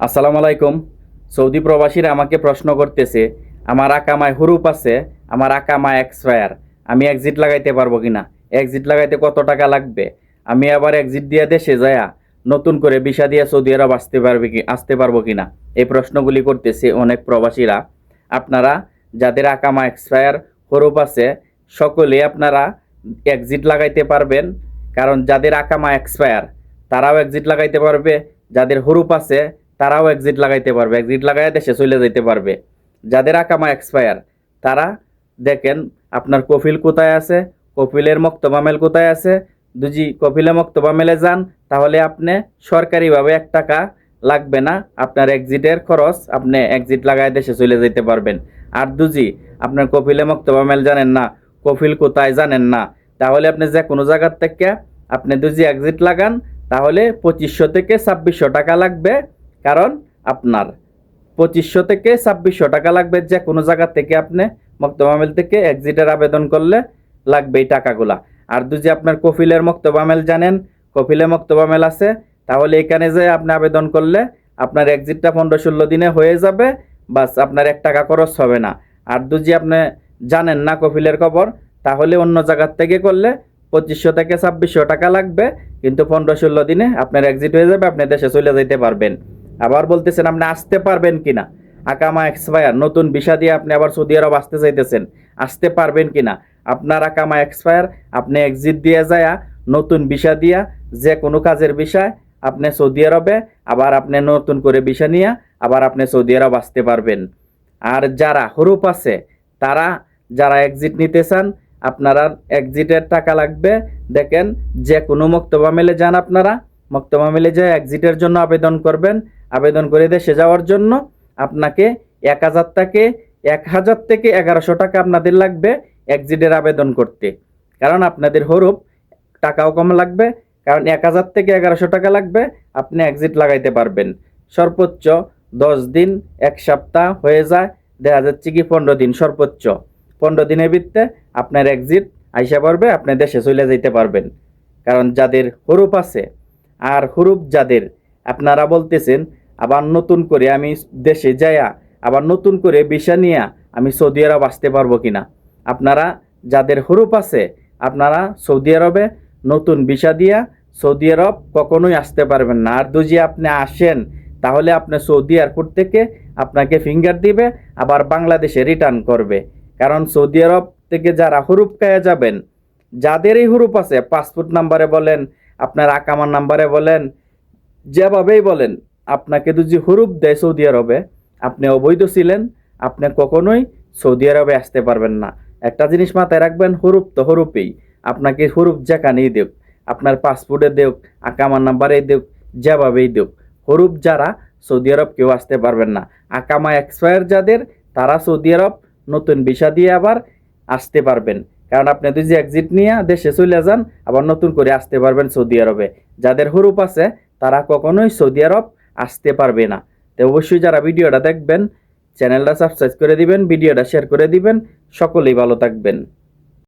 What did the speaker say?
আসসালামু আলাইকুম। সৌদি প্রবাসীরা আমাকে প্রশ্ন করতেছে, আমার আকামায় হুরুপ আছে, আমার আকামা এক্সপায়ার, আমি এক্সিট লাগাইতে পারবো কিনা, এক্সিট লাগাইতে কত টাকা লাগবে, আমি আবার এক্সিট দিয়ে দেশে যায়া নতুন করে ভিসা দিয়ে সৌদি আরব আসতে পারবো কিনা, এই প্রশ্নগুলি করতেছে অনেক প্রবাসীরা। আপনারা যাদের আকামা এক্সপায়ার হুরুপ আছে সকলে আপনারা এক্সিট লাগাইতে পারবেন। কারণ যাদের আকামা এক্সপায়ার তারাও এক্সিট লাগাইতে পারবে, যাদের হুরুপ আছে তারাও এক্সিট লাগাইতে পারবে, এক্সিট লাগাই দেশে চলে যেতে পারবে। যাদের আকামা এক্সপায়ার তারা দেখেন আপনার কফিল কোথায় আছে, কফিলের মক্তবামেল কোথায় আছে। যদি কফিলে মক্তবামেলে যান তাহলে আপনি সরকারিভাবে 1 টাকা লাগবে না, আপনার এক্সিটের খরচ আপনি এক্সিট লাগাই দেশে চলে যেতে পারবেন। আর যদি আপনার কফিলে মক্তবামেল জানেন না, কফিল কোথায় জানেন না, তাহলে আপনি যে কোনো জায়গার থেকে আপনি যদি এক্সিট লাগান তাহলে 2500 থেকে 2600 টাকা লাগবে। কারণ আপনার 2500 থেকে 2600 টাকা লাগবে, যে কোনো জায়গা থেকে আপনি মক্তবামেল থেকে এক্সিটের আবেদন করলে লাগবে এই টাকাগুলা। আর যদি আপনার কফিলের মক্তবামেল জানেন, কফিলে মক্তবামেল আছে, তাহলে এখানে যে আপনি আবেদন করলে আপনার এক্সিটটা 15-16 দিনে হয়ে যাবে, বাস আপনার 1 টাকা খরচ হবে না। আর যদি আপনি জানেন না কফিলের খবর, তাহলে অন্য জায়গার থেকে করলে 2500 থেকে 2600 টাকা লাগবে, কিন্তু 15-16 দিনে আপনার এক্সিট হয়ে যাবে, আপনি দেশে চলে যেতে পারবেন। আবার বলতেছেন আপনি আসতে পারবেন কিনা, আকামা এক্সপায়ার নতুন ভিসা দিয়ে আপনি আবার সৌদি আরব আসতে চাইতেছেন, আসতে পারবেন কিনা। আপনার আকামা এক্সপায়ার, আপনি এক্সিট দিয়ে যায় নতুন ভিসা দিয়া যে কোনো কাজের বিষয় আপনি সৌদি আরবে আবার আপনি নতুন করে ভিসা নিয়ে আবার আপনি সৌদি আরব আসতে পারবেন। আর যারা হুরুপ আছে তারা যারা এক্সিট নিতে চান, আপনারা এক্সিটের টাকা লাগবে। দেখেন যে কোনো মক্তবা মেলে যান, আপনারা মক্তবা মেলে যে এক্সিটের জন্য আবেদন করবেন, আবেদন করে দেশে যাওয়ার জন্য আপনাকে 1000 থেকে 1100 টাকা আপনাদের লাগবে এক্সিটের আবেদন করতে। কারণ আপনাদের হরুপ টাকাও কম লাগবে, কারণ 1000 থেকে 1100 টাকা লাগবে, আপনি এক্সিট লাগাইতে পারবেন। সর্বোচ্চ 10 দিন, 1 সপ্তাহ হয়ে যায়, দেখা যাচ্ছে কি 15 দিন, সর্বোচ্চ 15 দিনের ভিত্তিতে আপনার এক্সিট আইসা পড়বে, আপনি দেশে চলে যেতে পারবেন। কারণ যাদের হরুপ আছে আর হুরুপ যাদের, আপনারা বলতেছেন আবার নতুন করে আমি দেশে যাইয়া আবার নতুন করে ভিসা নিয়ে আমি সৌদি আরব আসতে পারবো কিনা। আপনারা যাদের হুরুপ আছে আপনারা সৌদি আরবে নতুন ভিসা দিয়া সৌদি আরব কখনোই আসতে পারবেন না। আর যদি আপনি আসেন তাহলে আপনি সৌদি এয়ারপোর্ট থেকে আপনাকে ফিঙ্গার দিবে, আবার বাংলাদেশে রিটার্ন করবে। কারণ সৌদি আরব থেকে যারা হুরুপ পেয়ে যাবেন, যাদেরই হুরুপ আছে, পাসপোর্ট নাম্বারে বলেন, আপনার আকামার নাম্বারে বলেন, যেভাবেই বলেন, আপনাকে যদি হুরুপ দেয় সৌদি আরবে, আপনি অবৈধ ছিলেন, আপনি কখনোই সৌদি আরবে আসতে পারবেন না। একটা জিনিস মাথায় রাখবেন, হুরুপ তো হুরুপেই, আপনাকে হুরুপ যেখানেই দেখ, আপনার পাসপোর্টে দেখ, আকামার নাম্বারে দেখ, যেভাবেই দেখ, হুরুপ যারা সৌদি আরব কেউ আসতে পারবেন না। আকামা এক্সপায়ার যাদের, তারা সৌদি আরব নতুন ভিসা দিয়ে আবার আসতে পারবেন। কারণ আপনি যদি এক্সিট নিয়ে দেশে চলে যান আবার নতুন করে আসতে পারবেন সৌদি আরবে। যাদের হুরুপ আছে তারা কখনোই সৌদি আরব আসতে পারবে না। তো অবশ্যই যারা ভিডিওটা দেখবেন চ্যানেলটা সাবস্ক্রাইব করে দিবেন, ভিডিওটা শেয়ার করে দিবেন। সকলেই ভালো থাকবেন।